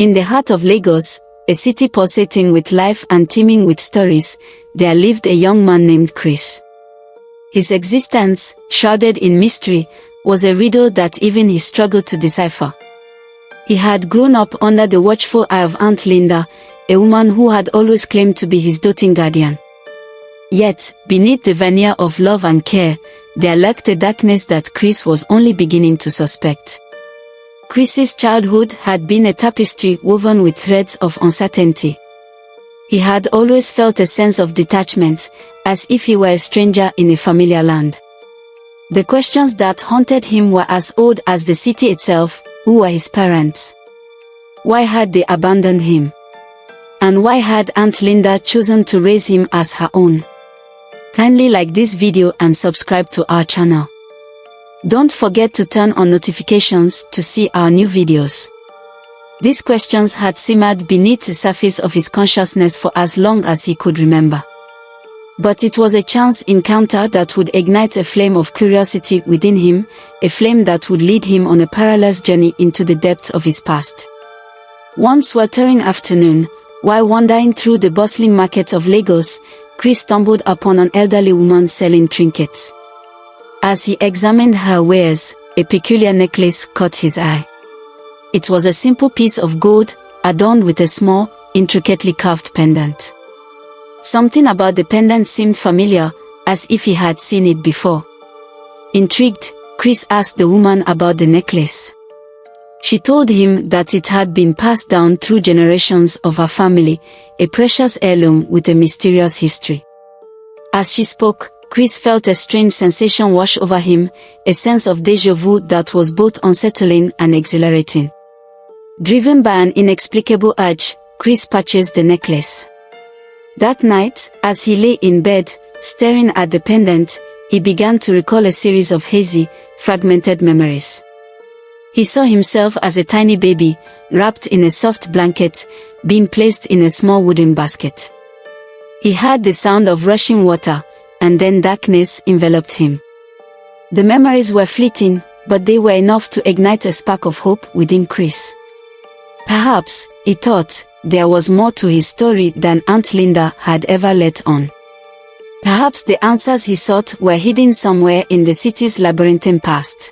In the heart of Lagos, a city pulsating with life and teeming with stories, there lived a young man named Chris. His existence, shrouded in mystery, was a riddle that even he struggled to decipher. He had grown up under the watchful eye of Aunt Linda, a woman who had always claimed to be his doting guardian. Yet, beneath the veneer of love and care, there lurked a darkness that Chris was only beginning to suspect. Chris's childhood had been a tapestry woven with threads of uncertainty. He had always felt a sense of detachment, as if he were a stranger in a familiar land. The questions that haunted him were as old as the city itself. Who were his parents? Why had they abandoned him? And why had Aunt Linda chosen to raise him as her own? Kindly like this video and subscribe to our channel. Don't forget to turn on notifications to see our new videos. These questions had simmered beneath the surface of his consciousness for as long as he could remember. But it was a chance encounter that would ignite a flame of curiosity within him, a flame that would lead him on a perilous journey into the depths of his past. One sweltering afternoon, while wandering through the bustling markets of Lagos, Chris stumbled upon an elderly woman selling trinkets. As he examined her wares, a peculiar necklace caught his eye. It was a simple piece of gold, adorned with a small, intricately carved pendant. Something about the pendant seemed familiar, as if he had seen it before. Intrigued, Chris asked the woman about the necklace. She told him that it had been passed down through generations of her family, a precious heirloom with a mysterious history. As she spoke, Chris felt a strange sensation wash over him, a sense of déjà vu that was both unsettling and exhilarating. Driven by an inexplicable urge, Chris purchased the necklace. That night, as he lay in bed, staring at the pendant, he began to recall a series of hazy, fragmented memories. He saw himself as a tiny baby, wrapped in a soft blanket, being placed in a small wooden basket. He heard the sound of rushing water, and then darkness enveloped him. The memories were fleeting, but they were enough to ignite a spark of hope within Chris. Perhaps, he thought, there was more to his story than Aunt Linda had ever let on. Perhaps the answers he sought were hidden somewhere in the city's labyrinthine past.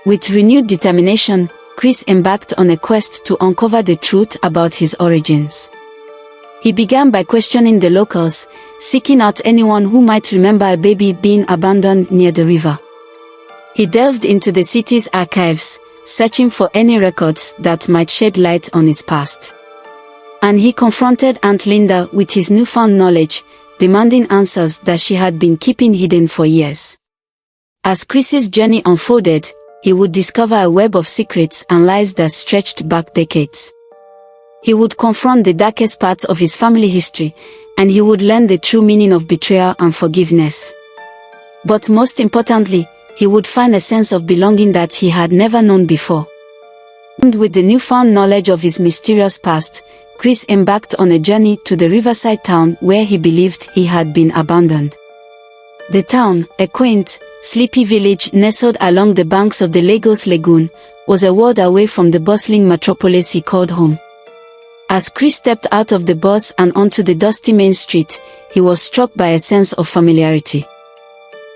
With renewed determination, Chris embarked on a quest to uncover the truth about his origins. He began by questioning the locals, seeking out anyone who might remember a baby being abandoned near the river. He delved into the city's archives, searching for any records that might shed light on his past. And he confronted Aunt Linda with his newfound knowledge, demanding answers that she had been keeping hidden for years. As Chris's journey unfolded, he would discover a web of secrets and lies that stretched back decades. He would confront the darkest parts of his family history, and he would learn the true meaning of betrayal and forgiveness. But most importantly, he would find a sense of belonging that he had never known before. And with the newfound knowledge of his mysterious past, Chris embarked on a journey to the riverside town where he believed he had been abandoned. The town, a quaint, sleepy village nestled along the banks of the Lagos Lagoon, was a world away from the bustling metropolis he called home. As Chris stepped out of the bus and onto the dusty main street, he was struck by a sense of familiarity.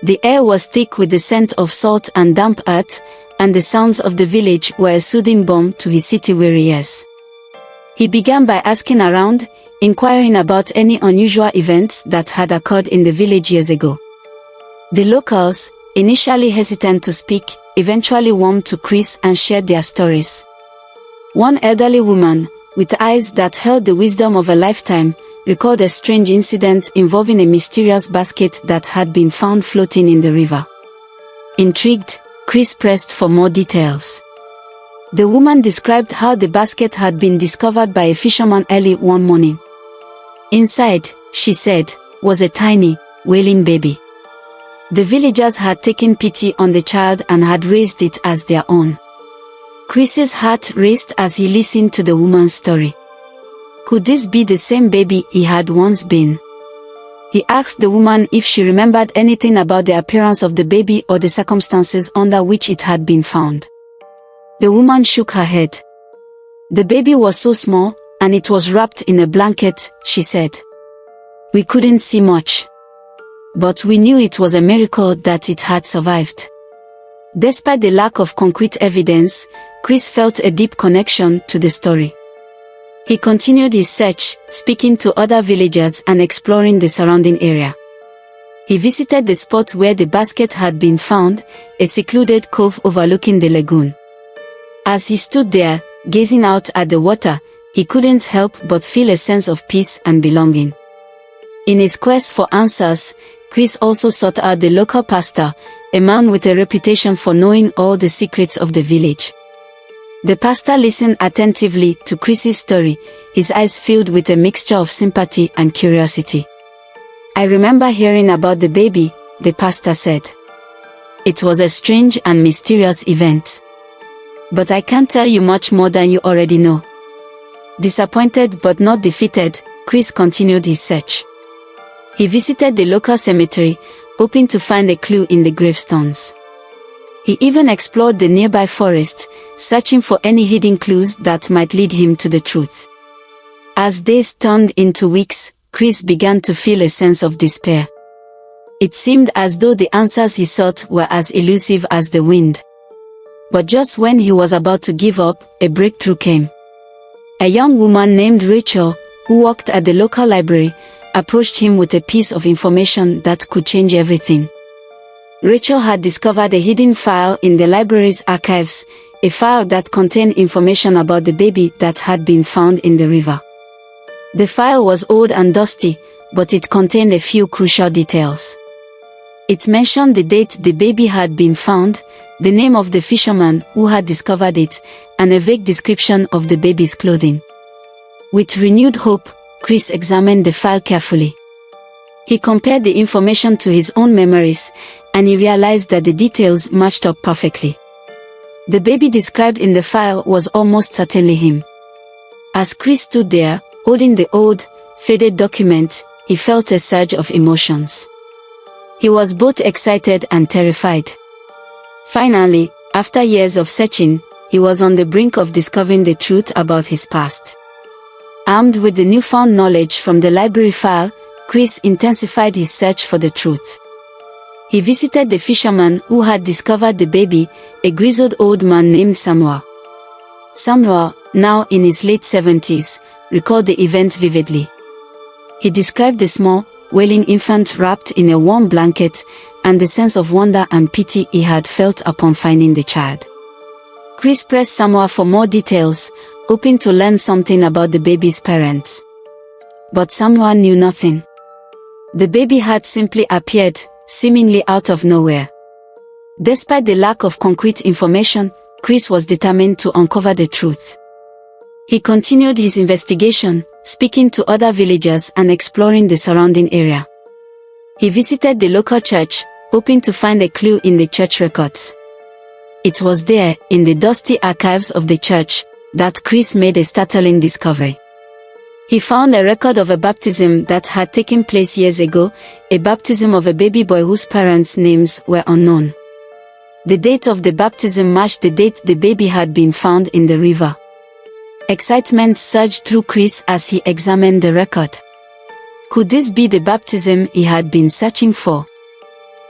The air was thick with the scent of salt and damp earth, and the sounds of the village were a soothing balm to his city-weary ears. He began by asking around, inquiring about any unusual events that had occurred in the village years ago. The locals, initially hesitant to speak, eventually warmed to Chris and shared their stories. One elderly woman, with eyes that held the wisdom of a lifetime, recalled a strange incident involving a mysterious basket that had been found floating in the river. Intrigued, Chris pressed for more details. The woman described how the basket had been discovered by a fisherman early one morning. Inside, she said, was a tiny, wailing baby. The villagers had taken pity on the child and had raised it as their own. Chris's heart raced as he listened to the woman's story. Could this be the same baby he had once been? He asked the woman if she remembered anything about the appearance of the baby or the circumstances under which it had been found. The woman shook her head. The baby was so small, and it was wrapped in a blanket, she said. We couldn't see much. But we knew it was a miracle that it had survived. Despite the lack of concrete evidence, Chris felt a deep connection to the story. He continued his search, speaking to other villagers and exploring the surrounding area. He visited the spot where the basket had been found, a secluded cove overlooking the lagoon. As he stood there, gazing out at the water, he couldn't help but feel a sense of peace and belonging. In his quest for answers, Chris also sought out the local pastor, a man with a reputation for knowing all the secrets of the village. The pastor listened attentively to Chris's story, his eyes filled with a mixture of sympathy and curiosity. I remember hearing about the baby, the pastor said. It was a strange and mysterious event. But I can't tell you much more than you already know. Disappointed but not defeated, Chris continued his search. He visited the local cemetery, hoping to find a clue in the gravestones. He even explored the nearby forest, searching for any hidden clues that might lead him to the truth. As days turned into weeks, Chris began to feel a sense of despair. It seemed as though the answers he sought were as elusive as the wind. But just when he was about to give up, a breakthrough came. A young woman named Rachel, who worked at the local library, approached him with a piece of information that could change everything. Rachel had discovered a hidden file in the library's archives, a file that contained information about the baby that had been found in the river. The file was old and dusty, but it contained a few crucial details. It mentioned the date the baby had been found, the name of the fisherman who had discovered it, and a vague description of the baby's clothing. With renewed hope, Chris examined the file carefully. He compared the information to his own memories, and he realized that the details matched up perfectly. The baby described in the file was almost certainly him. As Chris stood there, holding the old, faded document, he felt a surge of emotions. He was both excited and terrified. Finally, after years of searching, he was on the brink of discovering the truth about his past. Armed with the newfound knowledge from the library file, Chris intensified his search for the truth. He visited the fisherman who had discovered the baby, a grizzled old man named Samuel. Samuel, now in his late 70s, recalled the event vividly. He described the small, wailing infant wrapped in a warm blanket, and the sense of wonder and pity he had felt upon finding the child. Chris pressed Samuel for more details, hoping to learn something about the baby's parents. But Samuel knew nothing. The baby had simply appeared, seemingly out of nowhere. Despite the lack of concrete information, Chris was determined to uncover the truth. He continued his investigation, speaking to other villagers and exploring the surrounding area. He visited the local church, hoping to find a clue in the church records. It was there, in the dusty archives of the church, that Chris made a startling discovery. He found a record of a baptism that had taken place years ago, a baptism of a baby boy whose parents' names were unknown. The date of the baptism matched the date the baby had been found in the river. Excitement surged through Chris as he examined the record. Could this be the baptism he had been searching for?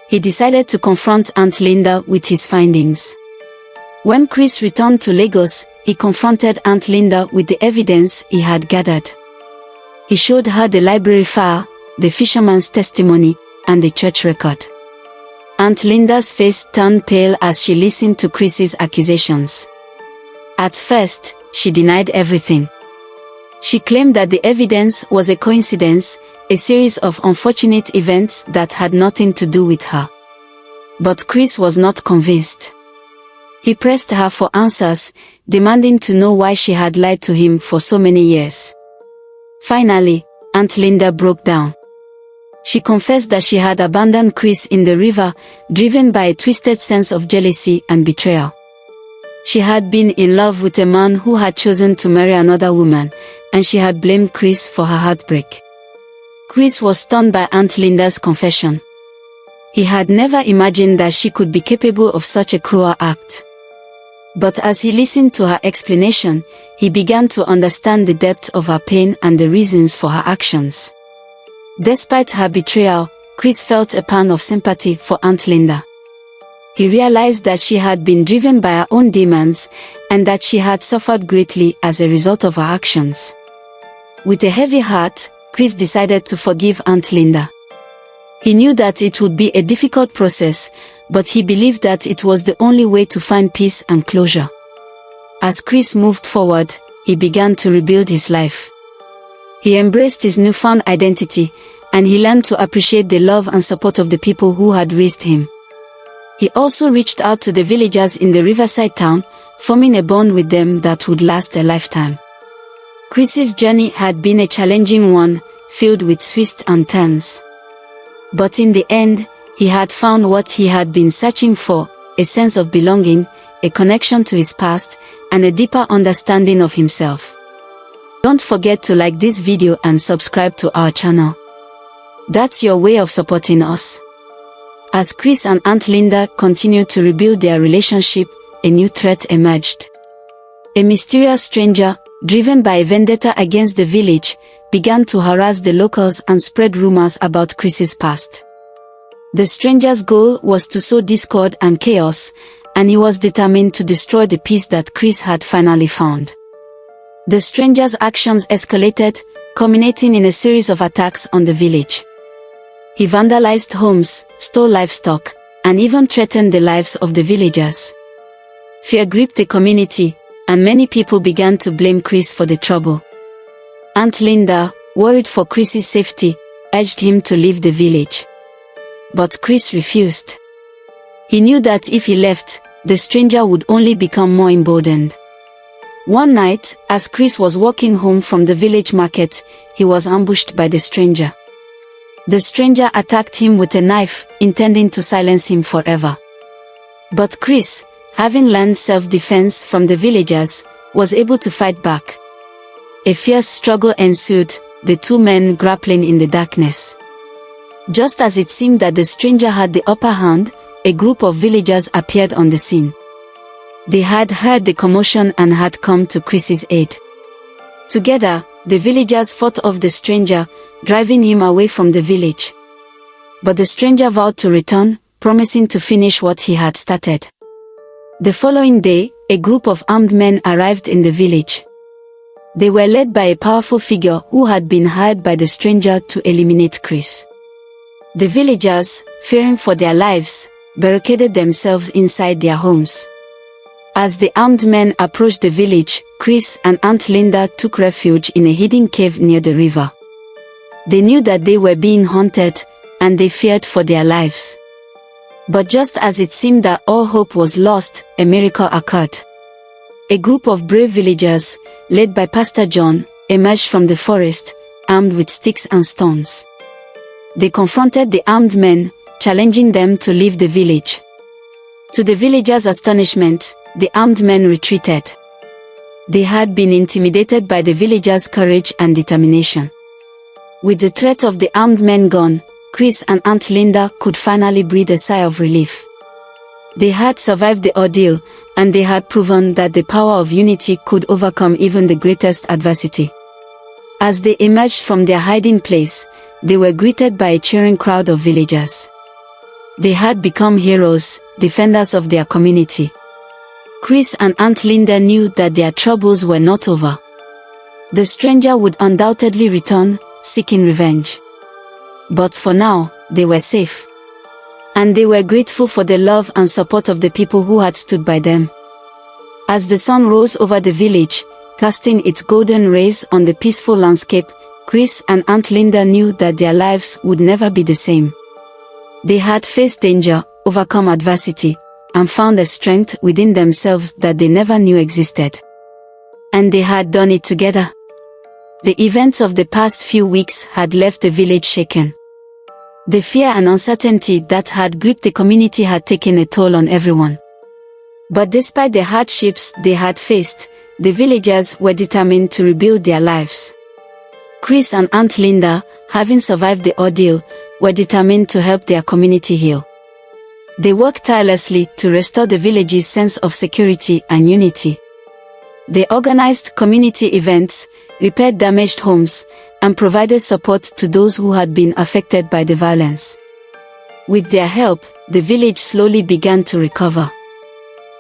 He decided to confront Aunt Linda with his findings. When Chris returned to Lagos, he confronted Aunt Linda with the evidence he had gathered. He showed her the library file, the fisherman's testimony, and the church record. Aunt Linda's face turned pale as she listened to Chris's accusations. At first, she denied everything. She claimed that the evidence was a coincidence, a series of unfortunate events that had nothing to do with her. But Chris was not convinced. He pressed her for answers, demanding to know why she had lied to him for so many years. Finally, Aunt Linda broke down. She confessed that she had abandoned Chris in the river, driven by a twisted sense of jealousy and betrayal. She had been in love with a man who had chosen to marry another woman, and she had blamed Chris for her heartbreak. Chris was stunned by Aunt Linda's confession. He had never imagined that she could be capable of such a cruel act. But as he listened to her explanation, he began to understand the depth of her pain and the reasons for her actions. Despite her betrayal, Chris felt a pang of sympathy for Aunt Linda. He realized that she had been driven by her own demons, and that she had suffered greatly as a result of her actions. With a heavy heart, Chris decided to forgive Aunt Linda. He knew that it would be a difficult process, but he believed that it was the only way to find peace and closure. As Chris moved forward, he began to rebuild his life. He embraced his newfound identity, and he learned to appreciate the love and support of the people who had raised him. He also reached out to the villagers in the riverside town, forming a bond with them that would last a lifetime. Chris's journey had been a challenging one, filled with twists and turns. But in the end, he had found what he had been searching for, a sense of belonging, a connection to his past, and a deeper understanding of himself. Don't forget to like this video and subscribe to our channel. That's your way of supporting us. As Chris and Aunt Linda continued to rebuild their relationship, a new threat emerged. A mysterious stranger, driven by a vendetta against the village, began to harass the locals and spread rumors about Chris's past. The stranger's goal was to sow discord and chaos, and he was determined to destroy the peace that Chris had finally found. The stranger's actions escalated, culminating in a series of attacks on the village. He vandalized homes, stole livestock, and even threatened the lives of the villagers. Fear gripped the community, and many people began to blame Chris for the trouble. Aunt Linda, worried for Chris's safety, urged him to leave the village. But Chris refused. He knew that if he left, the stranger would only become more emboldened. One night, as Chris was walking home from the village market, he was ambushed by the stranger. The stranger attacked him with a knife, intending to silence him forever. But Chris, having learned self-defense from the villagers, was able to fight back. A fierce struggle ensued, the two men grappling in the darkness. Just as it seemed that the stranger had the upper hand, a group of villagers appeared on the scene. They had heard the commotion and had come to Chris's aid. Together, the villagers fought off the stranger, driving him away from the village. But the stranger vowed to return, promising to finish what he had started. The following day, a group of armed men arrived in the village. They were led by a powerful figure who had been hired by the stranger to eliminate Chris. The villagers, fearing for their lives, barricaded themselves inside their homes. As the armed men approached the village, Chris and Aunt Linda took refuge in a hidden cave near the river. They knew that they were being hunted, and they feared for their lives. But just as it seemed that all hope was lost, a miracle occurred. A group of brave villagers, led by Pastor John, emerged from the forest, armed with sticks and stones. They confronted the armed men, challenging them to leave the village. To the villagers' astonishment, the armed men retreated. They had been intimidated by the villagers' courage and determination. With the threat of the armed men gone, Chris and Aunt Linda could finally breathe a sigh of relief. They had survived the ordeal, and they had proven that the power of unity could overcome even the greatest adversity. As they emerged from their hiding place, they were greeted by a cheering crowd of villagers. They had become heroes, defenders of their community. Chris and Aunt Linda knew that their troubles were not over. The stranger would undoubtedly return, seeking revenge. But for now, they were safe. And they were grateful for the love and support of the people who had stood by them. As the sun rose over the village, casting its golden rays on the peaceful landscape, Chris and Aunt Linda knew that their lives would never be the same. They had faced danger, overcome adversity, and found a strength within themselves that they never knew existed. And they had done it together. The events of the past few weeks had left the village shaken. The fear and uncertainty that had gripped the community had taken a toll on everyone. But despite the hardships they had faced, the villagers were determined to rebuild their lives. Chris and Aunt Linda, having survived the ordeal, were determined to help their community heal. They worked tirelessly to restore the village's sense of security and unity. They organized community events, repaired damaged homes, and provided support to those who had been affected by the violence. With their help, the village slowly began to recover.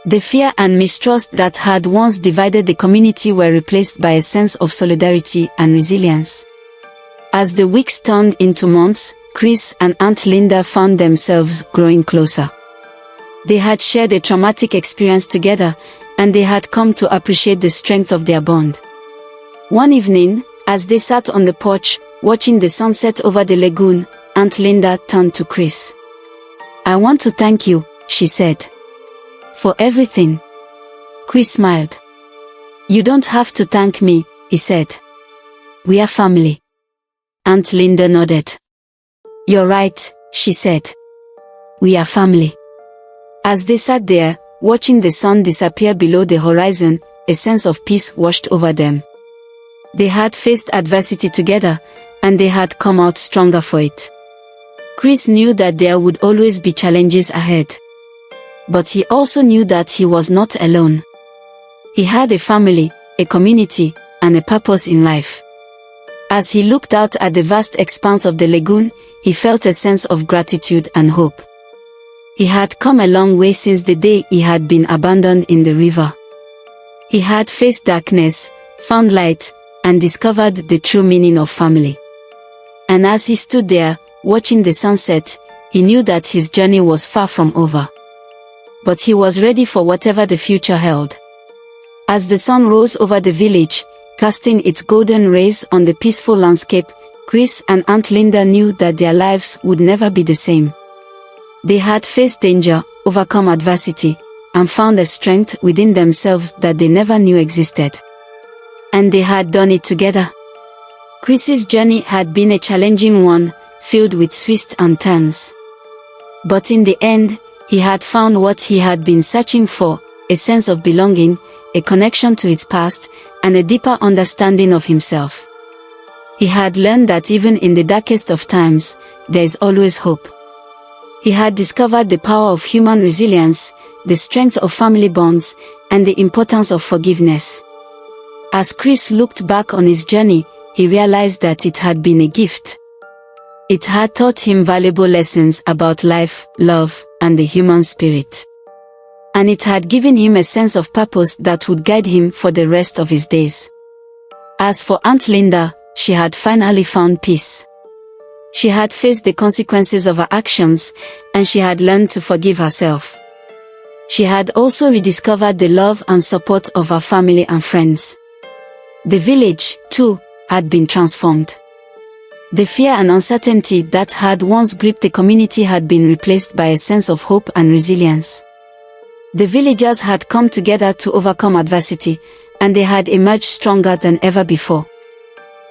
The fear and mistrust that had once divided the community were replaced by a sense of solidarity and resilience. As the weeks turned into months, Chris and Aunt Linda found themselves growing closer. They had shared a traumatic experience together, and they had come to appreciate the strength of their bond. One evening, as they sat on the porch, watching the sunset over the lagoon, Aunt Linda turned to Chris. "I want to thank you," she said, "for everything." Chris smiled. "You don't have to thank me," he said. "We are family." Aunt Linda nodded. "You're right," she said. "We are family." As they sat there, watching the sun disappear below the horizon, a sense of peace washed over them. They had faced adversity together, and they had come out stronger for it. Chris knew that there would always be challenges ahead. But he also knew that he was not alone. He had a family, a community, and a purpose in life. As he looked out at the vast expanse of the lagoon, he felt a sense of gratitude and hope. He had come a long way since the day he had been abandoned in the river. He had faced darkness, found light, and discovered the true meaning of family. And as he stood there, watching the sunset, he knew that his journey was far from over. But he was ready for whatever the future held. As the sun rose over the village, casting its golden rays on the peaceful landscape, Chris and Aunt Linda knew that their lives would never be the same. They had faced danger, overcome adversity, and found a strength within themselves that they never knew existed. And they had done it together. Chris's journey had been a challenging one, filled with twists and turns. But in the end, he had found what he had been searching for, a sense of belonging, a connection to his past, and a deeper understanding of himself. He had learned that even in the darkest of times, there is always hope. He had discovered the power of human resilience, the strength of family bonds, and the importance of forgiveness. As Chris looked back on his journey, he realized that it had been a gift. It had taught him valuable lessons about life, love, and the human spirit. And it had given him a sense of purpose that would guide him for the rest of his days. As for Aunt Linda, she had finally found peace. She had faced the consequences of her actions, and she had learned to forgive herself. She had also rediscovered the love and support of her family and friends. The village, too, had been transformed. The fear and uncertainty that had once gripped the community had been replaced by a sense of hope and resilience. The villagers had come together to overcome adversity, and they had emerged stronger than ever before.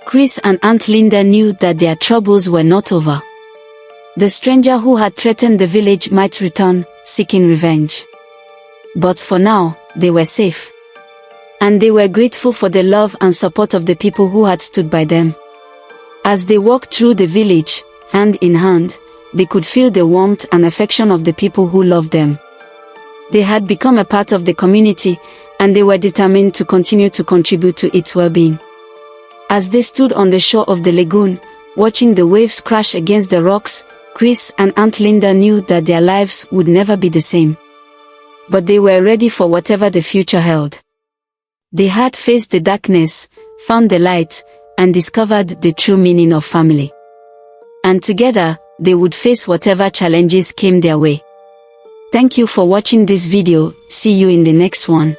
Chris and Aunt Linda knew that their troubles were not over. The stranger who had threatened the village might return, seeking revenge. But for now, they were safe. And they were grateful for the love and support of the people who had stood by them. As they walked through the village, hand in hand, they could feel the warmth and affection of the people who loved them. They had become a part of the community, and they were determined to continue to contribute to its well-being. As they stood on the shore of the lagoon, watching the waves crash against the rocks, Chris and Aunt Linda knew that their lives would never be the same. But they were ready for whatever the future held. They had faced the darkness, found the light, and discovered the true meaning of family. And together, they would face whatever challenges came their way. Thank you for watching this video. See you in the next one.